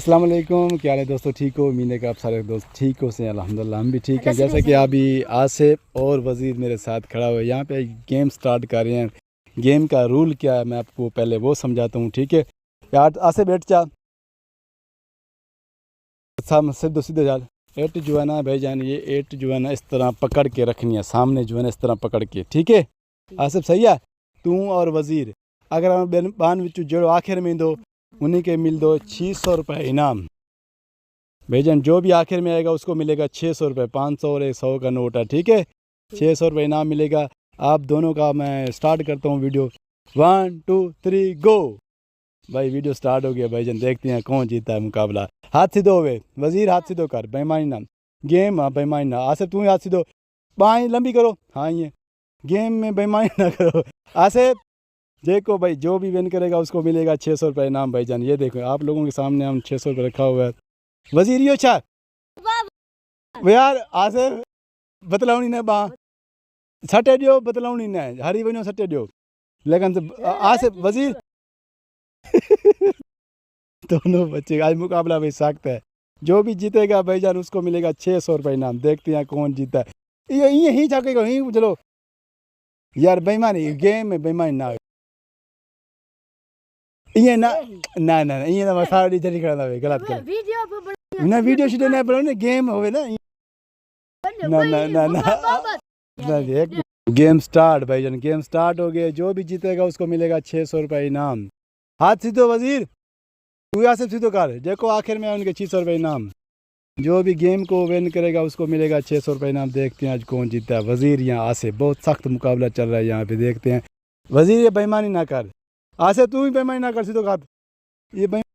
अस्सलाम वालेकुम, क्या हाल है दोस्तों? ठीक हो? उम्मीद है कि आप सारे दोस्त ठीक हो से। अल्हम्दुलिल्लाह हम भी ठीक हैं। जैसे कि अभी आसिफ और वज़ीर मेरे साथ खड़ा हुआ है, यहाँ पे गेम स्टार्ट कर रहे हैं। गेम का रूल क्या है मैं आपको पहले वो समझाता हूँ, ठीक है? यार आसिफ बैठ जा, सीधे सीधे जा। एट जो है ना भाईजान, ये एट जो है ना इस तरह पकड़ के रखनी है, सामने जो है ना इस तरह पकड़ के, ठीक है? आसिफ सही है? तू और वज़ीर अगर हम बान विच जो आखिर में दो उन्हीं के मिल दो 600 रुपये इनाम। भाईजान जो भी आखिर में आएगा उसको मिलेगा 600 रुपये, 500 और 100 का नोट है, ठीक है? 600 रुपये इनाम मिलेगा आप दोनों का। मैं स्टार्ट करता हूँ वीडियो। 1 2 3 गो। भाई वीडियो स्टार्ट हो गया भाईजान, देखते हैं कौन जीता है मुकाबला। हाथ सीधो हुए वज़ीर, हाथ सीधो कर, बेईमानी ना गेम। हाँ बेईमानी ना। आसिफ तू ही हाथ सीधो, बाएं लंबी करो। हाँ ये गेम में बेईमानी ना करो। आसिफ देखो भाई, जो भी विन करेगा उसको मिलेगा 600 रुपये इनाम भाईजान। ये देखो आप लोगों के सामने हम 600 रुपये रखा हुआ है। वज़ीर यो अच्छा वो यार आसिफ बतलाउनी न बा सटे दियो, बतलाउनी न हरी वनो सटे दियो, लेकिन आसिफ वज़ीर दोनों बच्चे आज मुकाबला भाई सख्त है। जो भी जीतेगा भाईजान उसको मिलेगा 600 रुपये इनाम। देखते हैं कौन जीता है। ये ही जाकेगा ही चलो यार, बेईमानी गेम में बेईमानी ना ये ना ना ना ये ना सारी जरी करना है, गलत कर ना। वीडियो शीडियो ना बनाओ ना, गेम होवे ना। ना ना ना ना देख गेम स्टार्ट भाईजान, गेम स्टार्ट हो गया। जो भी जीतेगा उसको मिलेगा 600 रुपये इनाम। हाथ सीधो वज़ीर, तू यहाँ से सीधो कर, देखो आखिर में उनके 600 रुपये इनाम। जो भी गेम को विन करेगा उसको मिलेगा 600 रुपये इनाम। देखते हैं आज कौन जीतता है। वज़ीर यहाँ आसिफ, बहुत सख्त मुकाबला चल रहा है यहाँ पे, देखते हैं। वज़ीर ये बेईमानी ना कर, आसिफ तू ही बेईमानी ना कर, सीधो कर। ये